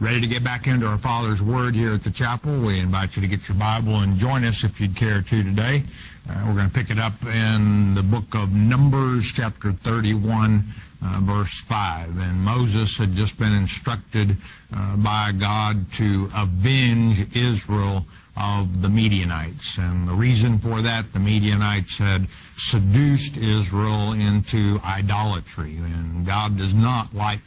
Ready to get back into our Father's Word here at the chapel? We invite you to get your Bible and join us if you'd care to today. We're going to pick it up in the book of Numbers, chapter 31, verse 5. And Moses had just been instructed by God to avenge Israel of the Midianites. And the reason for that, the Midianites had seduced Israel into idolatry. And God does not like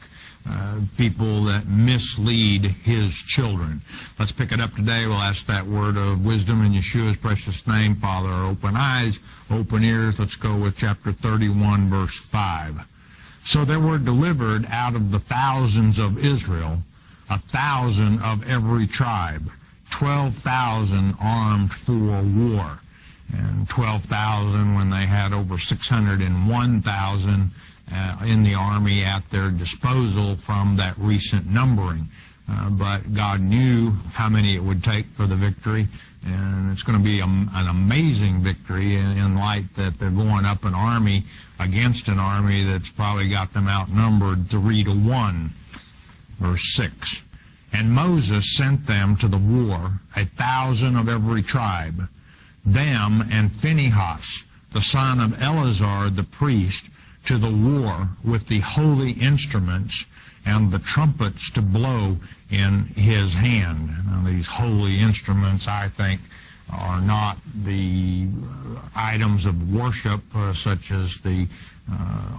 people that mislead His children. Let's pick it up today. We'll ask that word of wisdom in Yeshua's precious name. Father, open eyes, open ears. Let's go with chapter 31, verse 5. So there were delivered out of the thousands of Israel 1,000 of every tribe, 12,000 armed for war. And 12,000 when they had over 601,000 in the army at their disposal from that recent numbering. But God knew how many it would take for the victory, and it's going to be an amazing victory in light that they're going up an army against an army that's probably got them outnumbered 3-1. Verse 6. And Moses sent them to the war, 1,000 of every tribe, them and Phinehas, the son of Eleazar the priest, to the war with the holy instruments and the trumpets to blow in his hand. Now, these holy instruments, I think, are not the items of worship such as the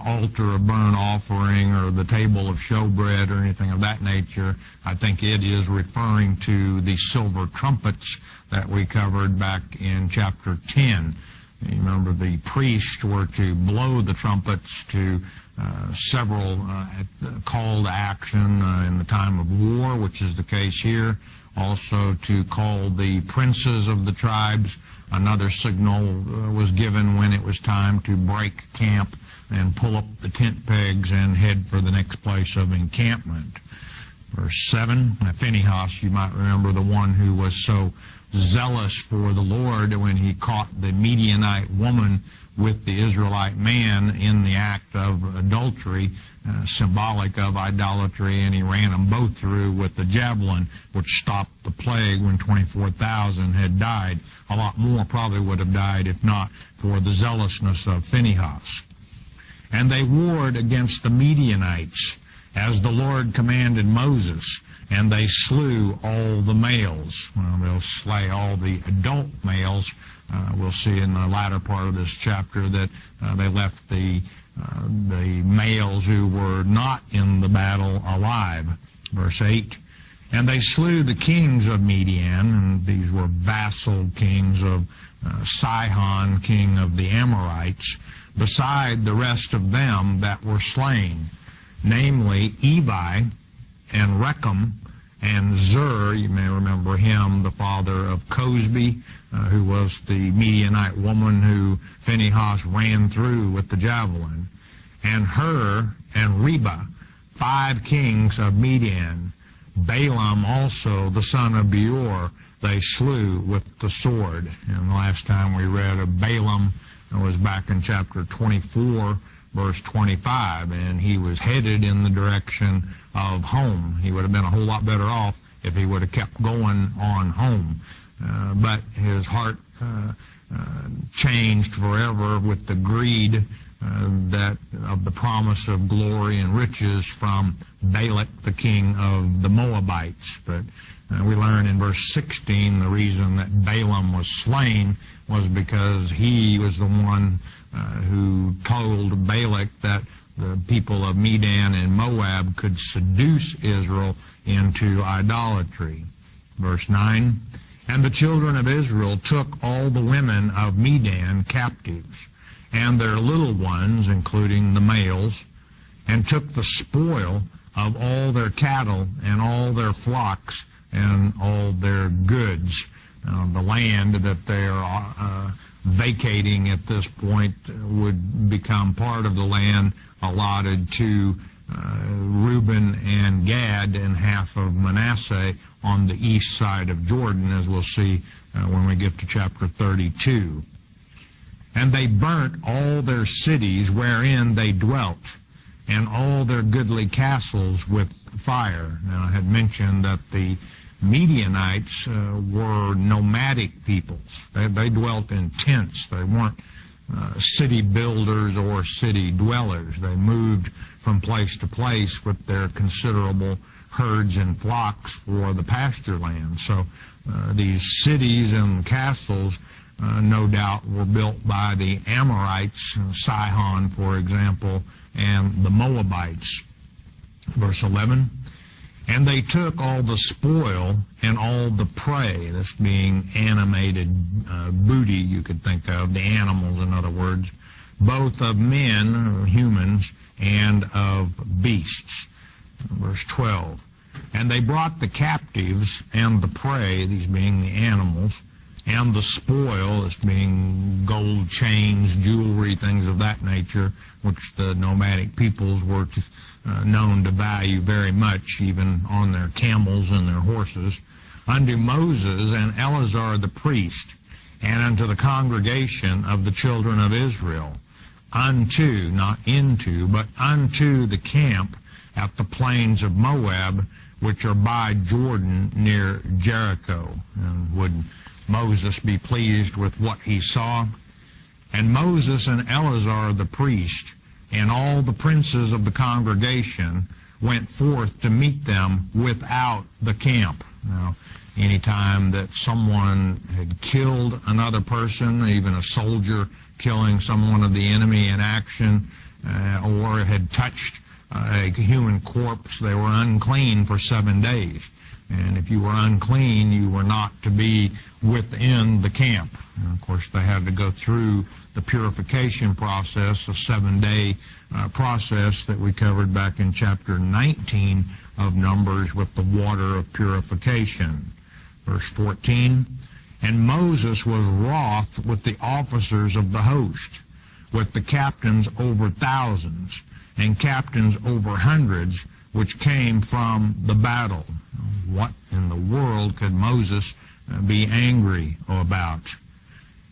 altar of burnt offering or the table of showbread or anything of that nature. I think it is referring to the silver trumpets that we covered back in chapter 10. You remember the priests were to blow the trumpets to several call to action in the time of war, which is the case here. Also to call the princes of the tribes. Another signal was given when it was time to break camp and pull up the tent pegs and head for the next place of encampment. Verse 7, Phinehas, you might remember, the one who was so zealous for the Lord when he caught the Midianite woman with the Israelite man in the act of adultery, symbolic of idolatry, and he ran them both through with the javelin, which stopped the plague when 24,000 had died. A lot more probably would have died if not for the zealousness of Phinehas. And they warred against the Midianites, as the Lord commanded Moses, and they slew all the males. Well, they'll slay all the adult males. We'll see in the latter part of this chapter that they left the males who were not in the battle alive. Verse 8, and they slew the kings of Midian, and these were vassal kings of Sihon, king of the Amorites, beside the rest of them that were slain, namely Evi and Rechem and Zur. You may remember him, the father of Cosbi, who was the Midianite woman who Phinehas ran through with the javelin, and Hur and Reba, 5 kings of Midian. Balaam also, the son of Beor, they slew with the sword. And the last time we read of Balaam was back in chapter 24, verse 25, and he was headed in the direction of home. He would have been a whole lot better off if he would have kept going on home. But his heart changed forever with the greed that of the promise of glory and riches from Balak, the king of the Moabites. But we learn in verse 16 the reason that Balaam was slain was because he was the one who told Balak that the people of Midian and Moab could seduce Israel into idolatry. Verse 9, and the children of Israel took all the women of Midian captives, and their little ones, including the males, and took the spoil of all their cattle and all their flocks and all their goods. The land that they are vacating at this point would become part of the land allotted to Reuben and Gad and half of Manasseh on the east side of Jordan, as we'll see when we get to chapter 32. And they burnt all their cities wherein they dwelt, and all their goodly castles with fire. Now, I had mentioned that the Midianites were nomadic peoples. They dwelt in tents. They weren't city builders or city dwellers. They moved from place to place with their considerable herds and flocks for the pasture land. So these cities and castles, no doubt, were built by the Amorites, Sihon, for example, and the Moabites. Verse 11, and they took all the spoil and all the prey, this being animated booty, you could think of, the animals, in other words, both of men, humans, and of beasts. Verse 12, and they brought the captives and the prey, these being the animals, and the spoil, this being gold chains, jewelry, things of that nature, which the nomadic peoples were known to value very much, even on their camels and their horses, unto Moses and Eleazar the priest, and unto the congregation of the children of Israel, unto, not into, but unto the camp at the plains of Moab, which are by Jordan near Jericho. And would Moses be pleased with what he saw? And Moses and Eleazar the priest and all the princes of the congregation went forth to meet them without the camp. Now, any time that someone had killed another person, even a soldier killing someone of the enemy in action, or had touched a human corpse, they were unclean for 7 days. And if you were unclean, you were not to be within the camp. And of course, they had to go through the purification process, a 7-day process that we covered back in chapter 19 of Numbers with the water of purification. Verse 14, and Moses was wroth with the officers of the host, with the captains over thousands, and captains over hundreds, which came from the battle. What in the world could Moses be angry about?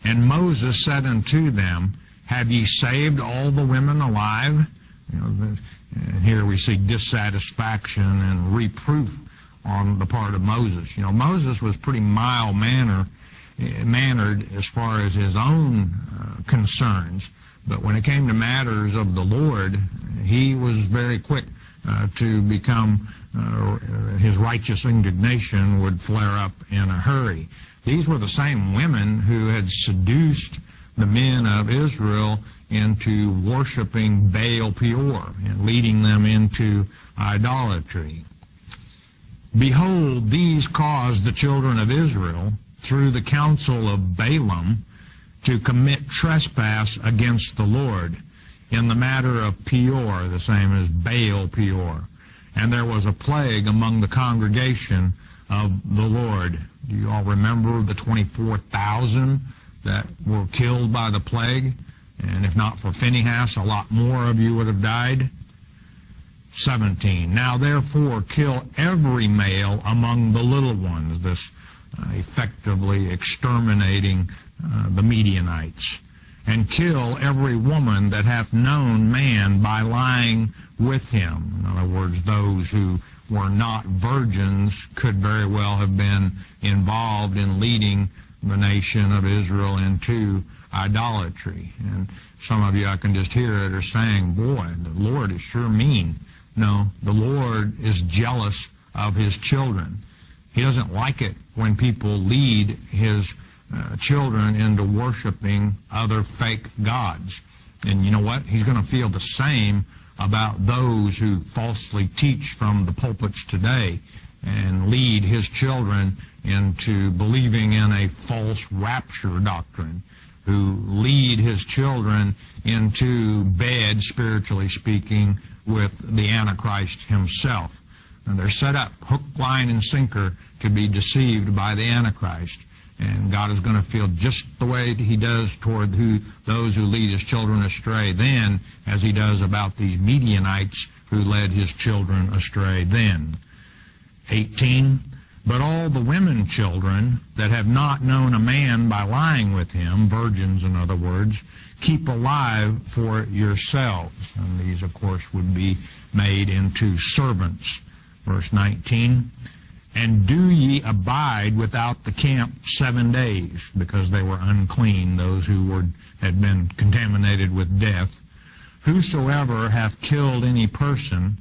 And Moses said unto them, have ye saved all the women alive? Here we see dissatisfaction and reproof on the part of Moses. Moses was pretty mild-mannered as far as his own concerns, but when it came to matters of the Lord, he was very quick to become, his righteous indignation would flare up in a hurry. These were the same women who had seduced the men of Israel into worshiping Baal Peor and leading them into idolatry. Behold, these caused the children of Israel, through the counsel of Balaam, to commit trespass against the Lord in the matter of Peor, the same as Baal Peor. And there was a plague among the congregation of the Lord. Do you all remember the 24,000 that were killed by the plague? And if not for Phinehas, a lot more of you would have died. 17. Now therefore kill every male among the little ones, this effectively exterminating the Midianites, and kill every woman that hath known man by lying with him. In other words, those who were not virgins could very well have been involved in leading the nation of Israel into idolatry. And some of you, I can just hear it, are saying, boy, the Lord is sure mean. No, the Lord is jealous of his children. He doesn't like it when people lead his children into worshiping other fake gods. And you know what? He's going to feel the same about those who falsely teach from the pulpits today and lead his children into believing in a false rapture doctrine, who lead his children into bed, spiritually speaking, with the Antichrist himself. And they're set up hook, line, and sinker to be deceived by the Antichrist. And God is going to feel just the way he does toward those who lead his children astray then as he does about these Midianites who led his children astray then. 18, But all the women children that have not known a man by lying with him, virgins in other words, keep alive for yourselves. And these, of course, would be made into servants. Verse 19, and do ye abide without the camp 7 days, because they were unclean, those who had been contaminated with death. Whosoever hath killed any person,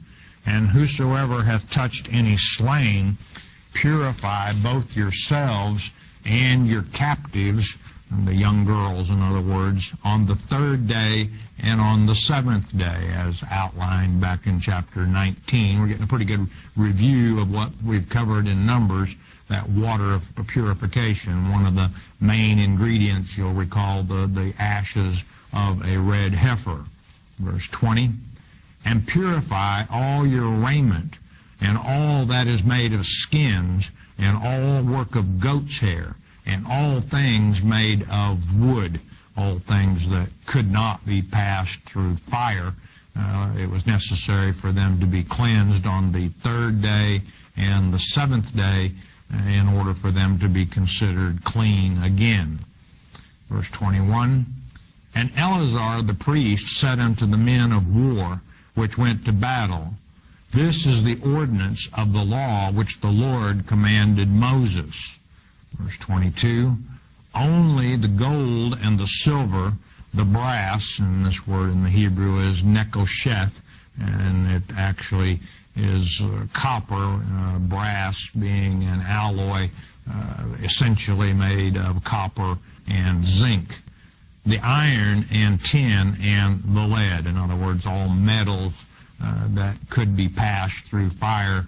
and whosoever hath touched any slain, purify both yourselves and your captives, and the young girls, in other words, on the 3rd day and on the 7th day, as outlined back in chapter 19. We're getting a pretty good review of what we've covered in Numbers, that water of purification. One of the main ingredients, you'll recall, the ashes of a red heifer. Verse 20, and purify all your raiment, and all that is made of skins, and all work of goat's hair, and all things made of wood, all things that could not be passed through fire. It was necessary for them to be cleansed on the 3rd day and the 7th day in order for them to be considered clean again. Verse 21, and Eleazar the priest said unto the men of war which went to battle, this is the ordinance of the law which the Lord commanded Moses. Verse 22, only the gold and the silver, the brass, and this word in the Hebrew is nekosheth, and it actually is copper, brass being an alloy essentially made of copper and zinc. The iron and tin and the lead, in other words, all metals that could be passed through fire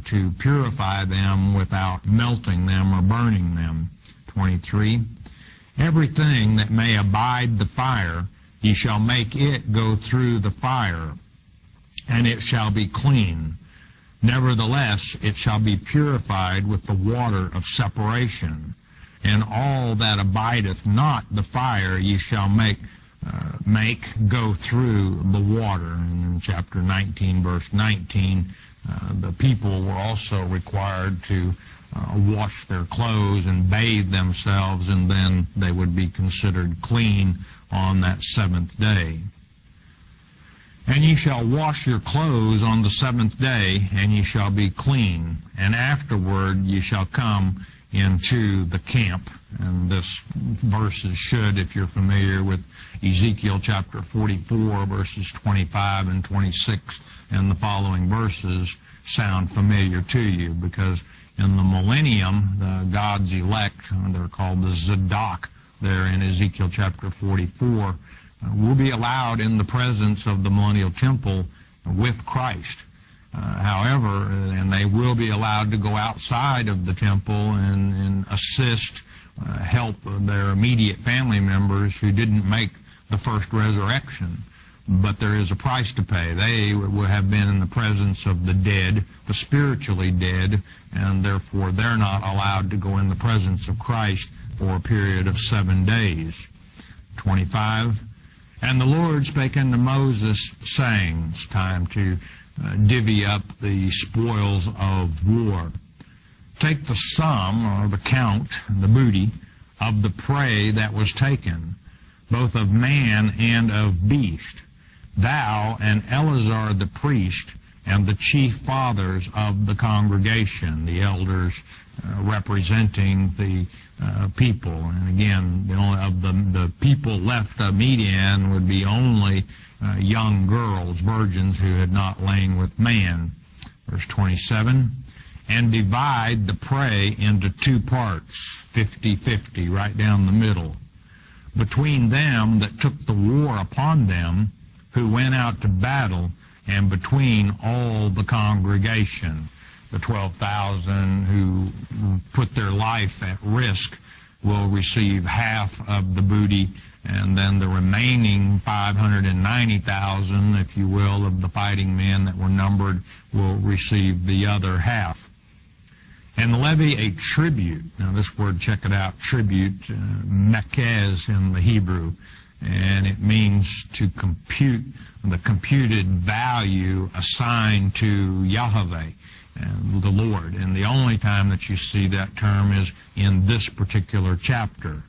to purify them without melting them or burning them. 23, everything that may abide the fire, ye shall make it go through the fire, and it shall be clean. Nevertheless, it shall be purified with the water of separation. And all that abideth not the fire ye shall make go through the water. And in chapter 19, verse 19, the people were also required to wash their clothes and bathe themselves, and then they would be considered clean on that 7th day. And ye shall wash your clothes on the 7th day, and ye shall be clean. And afterward ye shall come into the camp. And this verses should, if you're familiar with Ezekiel chapter 44, verses 25 and 26, and the following verses, sound familiar to you, because in the millennium, God's elect, they're called the Zadok there in Ezekiel chapter 44, will be allowed in the presence of the millennial temple with Christ. However, and they will be allowed to go outside of the temple and assist, help their immediate family members who didn't make the first resurrection. But there is a price to pay. They will have been in the presence of the dead, the spiritually dead, and therefore they're not allowed to go in the presence of Christ for a period of 7 days. 25, and the Lord spake unto Moses, saying, it's time to divvy up the spoils of war. Take the sum, or the count, the booty, of the prey that was taken, both of man and of beast. Thou and Eleazar the priest, and the chief fathers of the congregation, the elders representing the people. And again, the people left of Midian would be only young girls, virgins who had not lain with man. Verse 27, and divide the prey into 2 parts, 50-50, right down the middle, between them that took the war upon them, who went out to battle, and between all the congregation. The 12,000 who put their life at risk will receive half of the booty, and then the remaining 590,000, if you will, of the fighting men that were numbered will receive the other half. And levy a tribute. Now this word, check it out, tribute, mekez in the Hebrew, and it means to compute the computed value assigned to Yahweh. the Lord. And the only time that you see that term is in this particular chapter.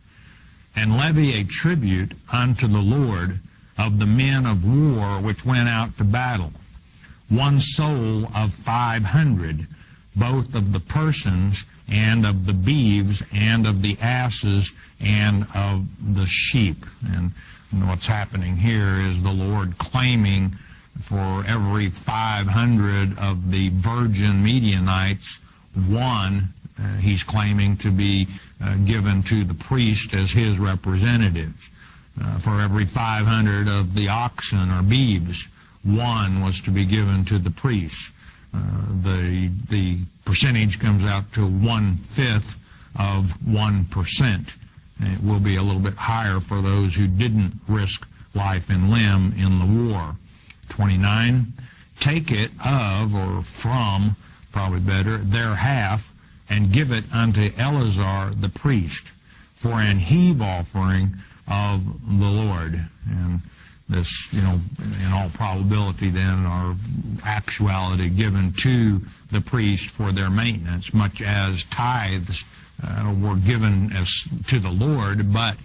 And levy a tribute unto the Lord of the men of war which went out to battle, one soul of 500, both of the persons and of the beeves and of the asses and of the sheep. And what's happening here is the Lord claiming for every 500 of the virgin Midianites, one he's claiming to be given to the priest as his representatives. For every 500 of the oxen or beeves, one was to be given to the priest. The percentage comes out to 1/5 of 1%. It will be a little bit higher for those who didn't risk life and limb in the war. 29, take it of, or from, probably better, their half, and give it unto Eleazar the priest for an heave offering of the Lord. And this, in all probability then, are actuality given to the priest for their maintenance, much as tithes were given as to the Lord, but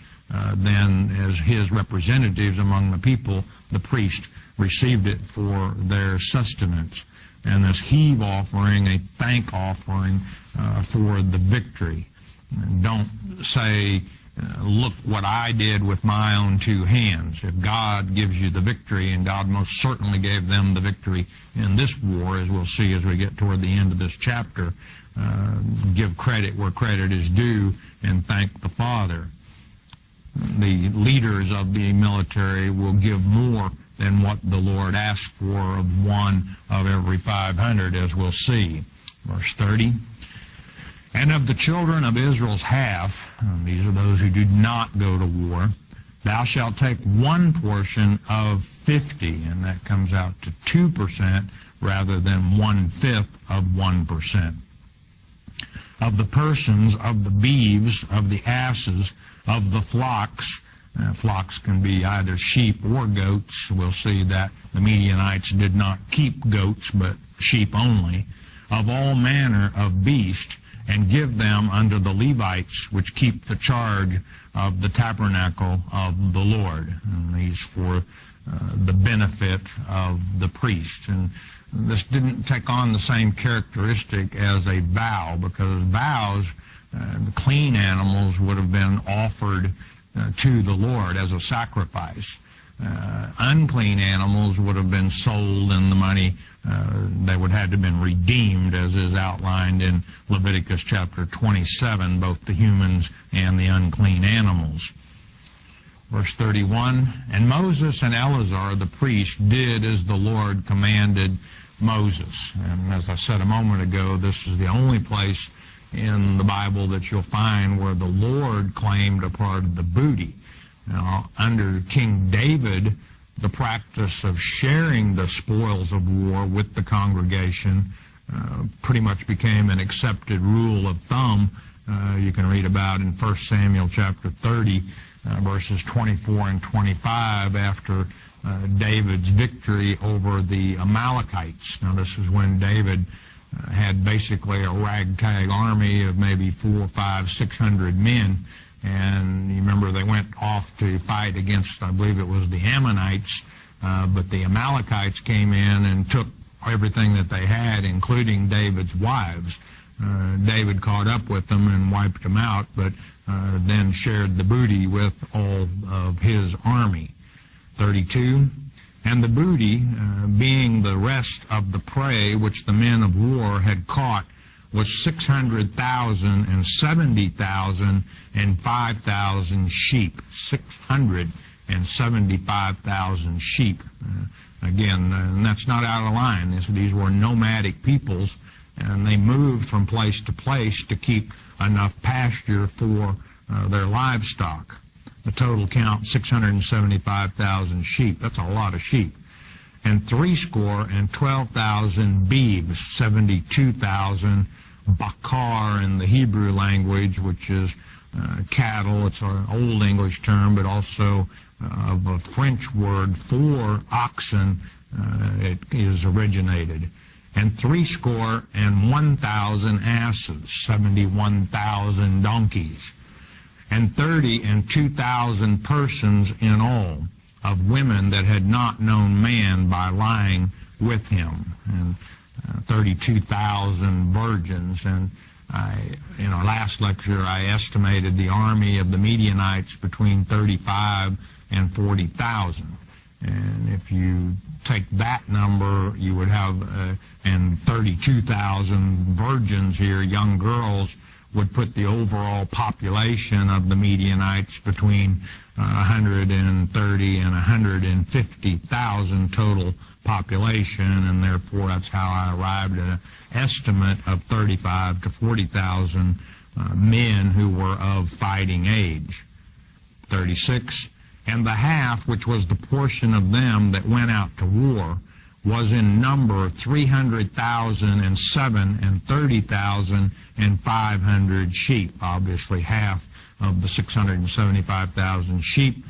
then as his representatives among the people, the priest received it for their sustenance. And this heave offering, a thank offering for the victory. And don't say, look what I did with my own two hands. If God gives you the victory, and God most certainly gave them the victory in this war, as we'll see as we get toward the end of this chapter, give credit where credit is due and thank the Father. The leaders of the military will give more than what the Lord asked for of one of every 500, as we'll see. Verse 30. And of the children of Israel's half, and these are those who do not go to war, thou shalt take one portion of 50, and that comes out to 2% rather than 1/5 of 1%. Of the persons, of the beeves, of the asses, of the flocks. Flocks can be either sheep or goats. We'll see that the Midianites did not keep goats, but sheep only. Of all manner of beasts, and give them unto the Levites, which keep the charge of the tabernacle of the Lord. And these for the benefit of the priest. And this didn't take on the same characteristic as a vow, because vows, the clean animals would have been offered to the Lord as a sacrifice. Unclean animals would have been sold, and the money, they would have to have been redeemed, as is outlined in Leviticus chapter 27, both the humans and the unclean animals. Verse 31, and Moses and Eleazar the priest did as the Lord commanded Moses. And as I said a moment ago, this is the only place in the Bible that you'll find where the Lord claimed a part of the booty. Now, under King David, the practice of sharing the spoils of war with the congregation pretty much became an accepted rule of thumb. You can read about in 1 Samuel chapter 30, verses 24 and 25, after David's victory over the Amalekites. Now, this is when David had basically a ragtag army of maybe 400, 500, 600 men. And you remember they went off to fight against, I believe it was the Ammonites, but the Amalekites came in and took everything that they had, including David's wives. David caught up with them and wiped them out, but then shared the booty with all of his army. 32, and the booty, being the rest of the prey which the men of war had caught, was 600,000 and 70,000 and 5,000 sheep. 675,000 sheep. Again, and that's not out of line. These were nomadic peoples, and they moved from place to place to keep enough pasture for their livestock. The total count, 675,000 sheep. That's a lot of sheep. And 12,000 beeves, 72,000 bakar in the Hebrew language, which is cattle. It's an Old English term, but also of a French word for oxen it is originated. and 61,000 asses, 71,000 donkeys, and 32,000 persons in all, of women that had not known man by lying with him, and 32,000 virgins. And in our last lecture, I estimated the army of the Midianites between 35 and 40,000. And if you take that number, you would have, and 32,000 virgins here, young girls, would put the overall population of the Midianites between 130 and 150,000 total population, and therefore that's how I arrived at an estimate of 35 to 40,000 men who were of fighting age. 36. And the half, which was the portion of them that went out to war, was in number 300,007 and 30,500 sheep. Obviously, half of the 675,000 sheep,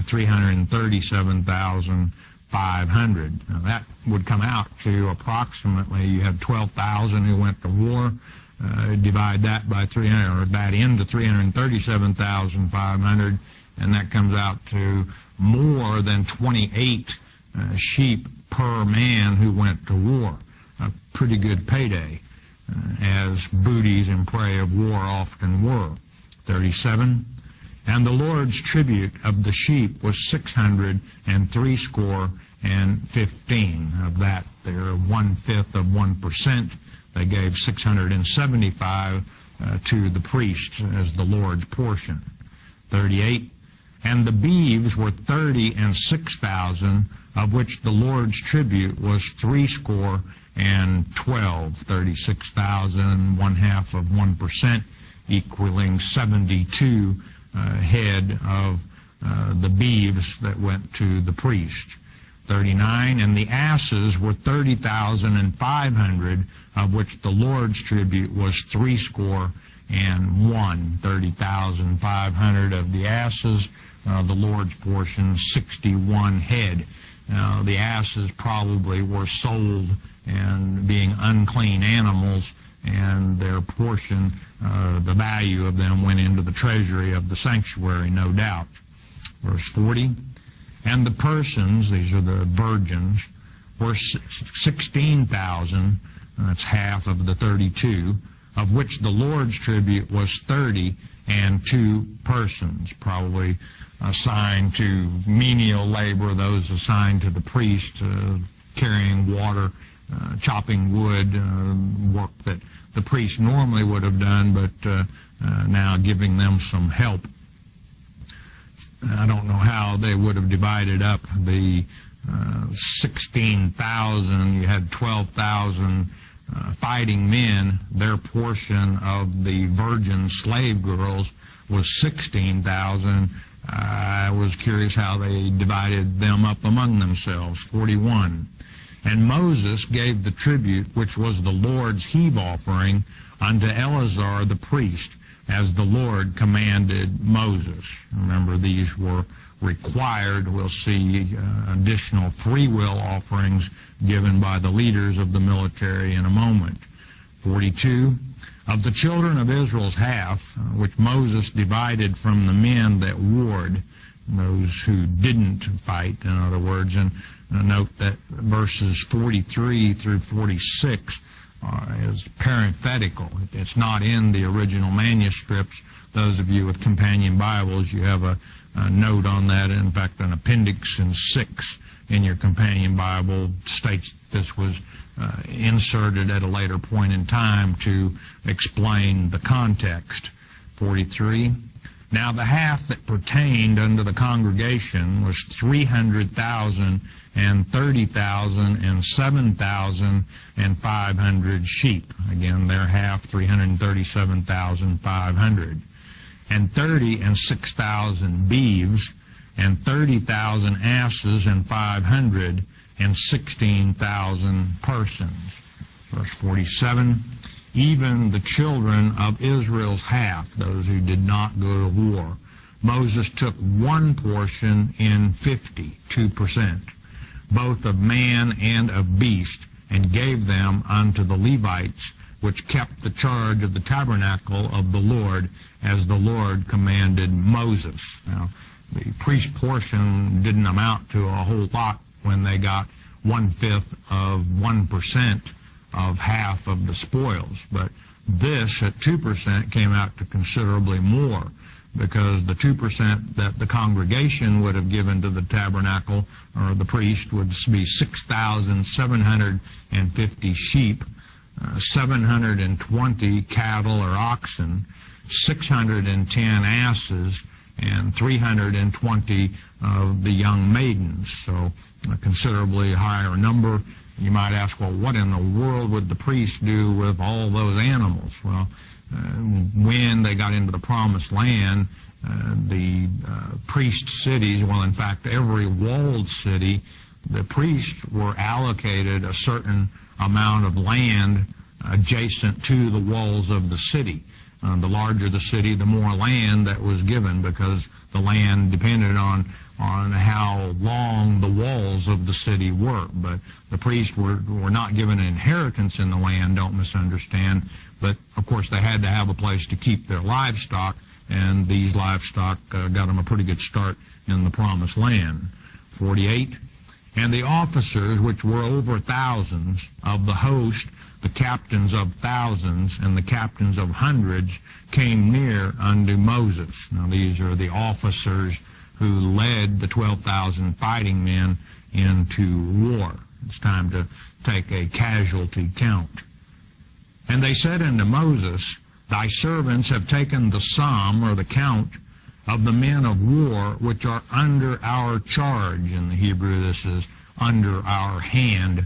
337,500. Now that would come out to approximately, you have 12,000 who went to war. Divide that by 300, or that into 337,500, and that comes out to more than 28 sheep per man who went to war. A pretty good payday, as booties and prey of war often were. 37. And the Lord's tribute of the sheep was 615. Of that, they're 1/5 of 1%. They gave 675 to the priests as the Lord's portion. 38. And the beeves were 36,000, of which the Lord's tribute was 62. 36,000, 1/2 of 1%, equaling 72 head of the beeves that went to the priest. 39. And the asses were 30,500, of which the Lord's tribute was 61. 30,500 of the asses, the Lord's portion, 61 head. Now, the asses probably were sold and being unclean animals, and their portion, the value of them went into the treasury of the sanctuary, no doubt. Verse 40. And the persons, these are the virgins, were 16,000, that's half of the 32, of which the Lord's tribute was 32 persons, probably assigned to menial labor, those assigned to the priest, carrying water, chopping wood, work that the priest normally would have done, but now giving them some help. I don't know how they would have divided up the 16,000. You had 12,000 fighting men. Their portion of the virgin slave girls was 16,000. I was curious how they divided them up among themselves. 41. And Moses gave the tribute, which was the Lord's heave offering, unto Eleazar the priest, as the Lord commanded Moses. Remember, these were required. We'll see additional free will offerings given by the leaders of the military in a moment. 42. Of the children of Israel's half, which Moses divided from the men that warred, those who didn't fight, in other words, and note that verses 43 through 46 is parenthetical. It's not in the original manuscripts. Those of you with companion Bibles, you have a note on that. In fact, an appendix in 6 in your companion Bible states this was inserted at a later point in time to explain the context. 43. Now the half that pertained unto the congregation was 300,000 and 30,000 and 7,500 sheep. Again, their half, 337,500. And 36,000 beeves, and 30,000 asses, and 500, and 16,000 persons. Verse 47. Even the children of Israel's half, those who did not go to war, Moses took one portion in 50, 2%, both of man and of beast, and gave them unto the Levites, which kept the charge of the tabernacle of the Lord, as the Lord commanded Moses. Now, the priest portion didn't amount to a whole lot when they got 1/5 of 1% of half of the spoils. But this, at 2%, came out to considerably more, because the 2% that the congregation would have given to the tabernacle, or the priest, would be 6,750 sheep, 720 cattle or oxen, 610 asses, and 320 of the young maidens. So a considerably higher number. You might ask, well, what in the world would the priest do with all those animals? Well, when they got into the Promised Land, the priest cities, well, in fact, every walled city, the priests were allocated a certain amount of land adjacent to the walls of the city. The larger the city, the more land that was given, because the land depended on how long the walls of the city were. But the priests were not given an inheritance in the land, don't misunderstand. But, of course, they had to have a place to keep their livestock, and these livestock got them a pretty good start in the Promised Land. 48. And the officers, which were over thousands of the host, the captains of thousands and the captains of hundreds, came near unto Moses. Now, these are the officers who led the 12,000 fighting men into war. It's time to take a casualty count. And they said unto Moses, Thy servants have taken the sum, or the count, of the men of war which are under our charge. In the Hebrew, this is under our hand.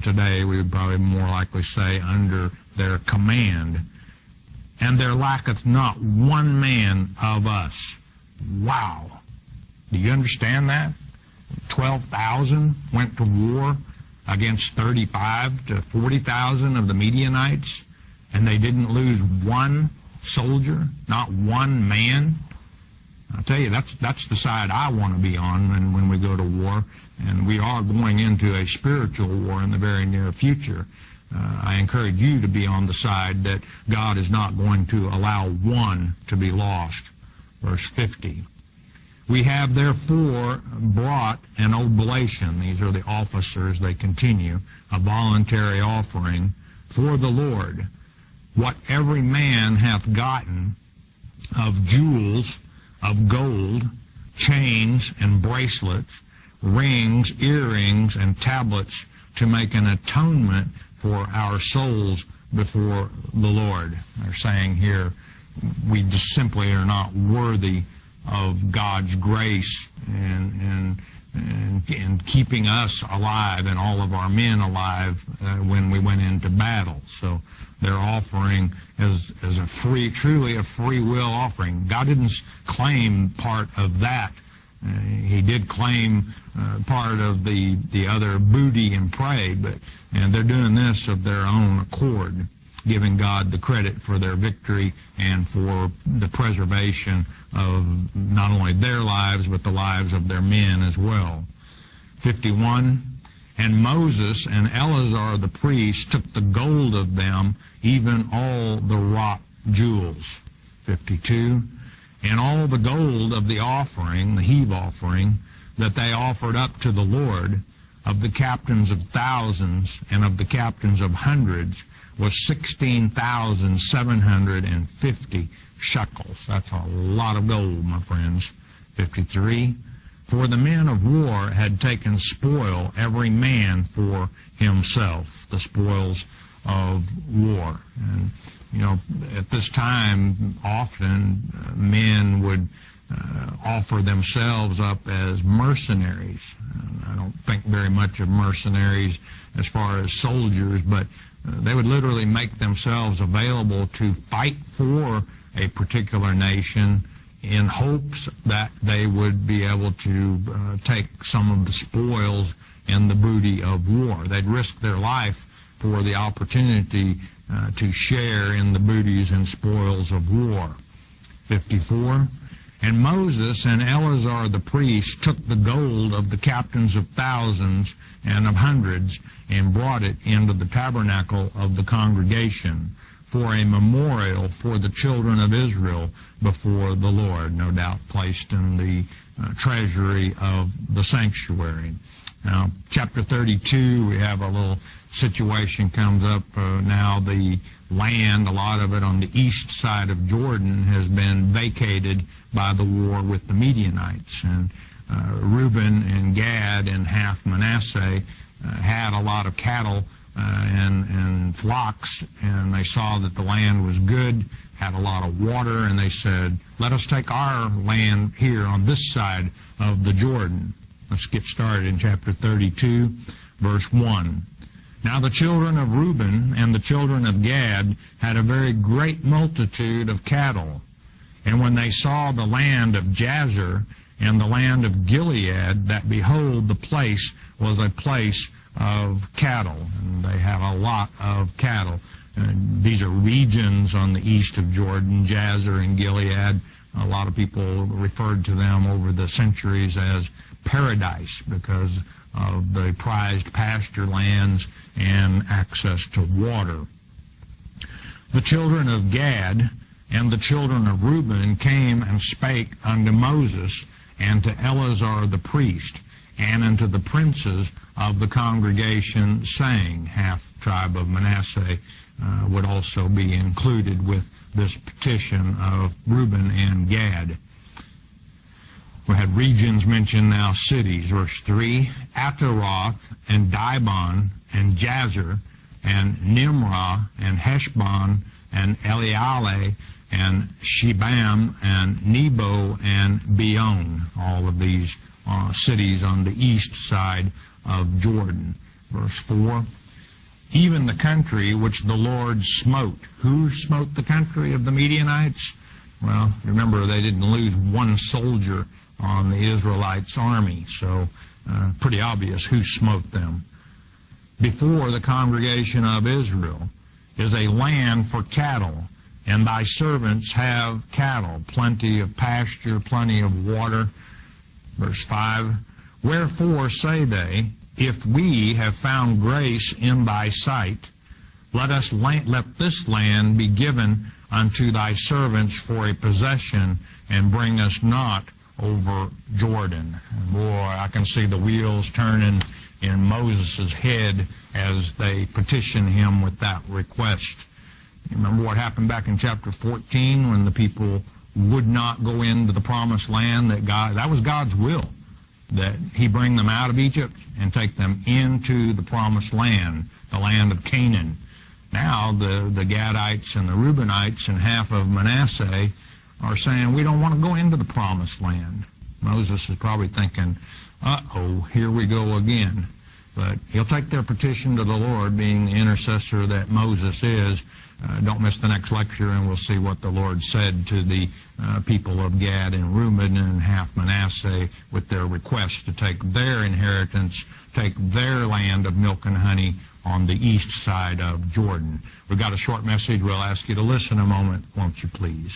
Today, we would probably more likely say under their command. And there lacketh not one man of us. Wow. Do you understand that? 12,000 went to war against 35 to 40,000 of the Midianites, and they didn't lose one soldier, not one man. I'll tell you, that's the side I want to be on when we go to war, and we are going into a spiritual war in the very near future. I encourage you to be on the side that God is not going to allow one to be lost. Verse 50. We have therefore brought an oblation. These are the officers, they continue, a voluntary offering for the Lord. What every man hath gotten of jewels, of gold, chains and bracelets, rings, earrings, and tablets, to make an atonement for our souls before the Lord. They're saying here, we just simply are not worthy of God's grace and keeping us alive and all of our men alive when we went into battle. So they're offering as a free, truly a free will offering. God didn't claim part of that. He did claim part of the other booty and prey, and they're doing this of their own accord, giving God the credit for their victory and for the preservation of not only their lives, but the lives of their men as well. 51, and Moses and Eleazar the priest took the gold of them, even all the wrought jewels. 52, and all the gold of the offering, the heave offering, that they offered up to the Lord, of the captains of thousands and of the captains of hundreds, was 16,750 shekels. That's a lot of gold, my friends. 53, for the men of war had taken spoil, every man for himself, the spoils of war. And, you know, at this time, often men would offer themselves up as mercenaries. I don't think very much of mercenaries as far as soldiers, but they would literally make themselves available to fight for a particular nation in hopes that they would be able to take some of the spoils and the booty of war. They'd risk their life for the opportunity to share in the booties and spoils of war. 54, And Moses and Eleazar the priest took the gold of the captains of thousands and of hundreds and brought it into the tabernacle of the congregation for a memorial for the children of Israel before the Lord, no doubt placed in the treasury of the sanctuary. Now, chapter 32, we have a little situation comes up. Now the land, a lot of it on the east side of Jordan, has been vacated by the war with the Midianites. And Reuben and Gad and half Manasseh had a lot of cattle and flocks, and they saw that the land was good, had a lot of water, and they said, let us take our land here on this side of the Jordan. Let's get started in chapter 32, verse 1. Now the children of Reuben and the children of Gad had a very great multitude of cattle. And when they saw the land of Jazer and the land of Gilead, that behold, the place was a place of cattle. And they had a lot of cattle. And these are regions on the east of Jordan, Jazer and Gilead. A lot of people referred to them over the centuries as paradise because of the prized pasture lands and access to water. The children of Gad and the children of Reuben came and spake unto Moses and to Eleazar the priest and unto the princes of the congregation, saying, half tribe of Manasseh would also be included with this petition of Reuben and Gad. We had regions mentioned, now cities. Verse 3, Ataroth and Dibon and Jazer and Nimrah and Heshbon and Eleale and Shebam and Nebo and Beon. All of these cities on the east side of Jordan. Verse 4, even the country which the Lord smote. Who smote the country of the Midianites? Well, remember, they didn't lose one soldier on the Israelites' army, so pretty obvious who smote them. Before the congregation of Israel is a land for cattle, and thy servants have cattle, plenty of pasture, plenty of water. Verse 5, wherefore say they, if we have found grace in thy sight, let this land be given unto thy servants for a possession, and bring us not over Jordan. And boy, I can see the wheels turning in Moses' head as they petition him with that request. You remember what happened back in chapter 14 when the people would not go into the promised land? That was God's will, that he bring them out of Egypt and take them into the promised land, the land of Canaan. Now the Gadites and the Reubenites and half of Manasseh are saying, we don't want to go into the promised land. Moses is probably thinking, uh-oh, here we go again. But he'll take their petition to the Lord, being the intercessor that Moses is. Don't miss the next lecture, and we'll see what the Lord said to the people of Gad and Reuben and half Manasseh with their request to take their inheritance, take their land of milk and honey on the east side of Jordan. We've got a short message. We'll ask you to listen a moment, won't you please?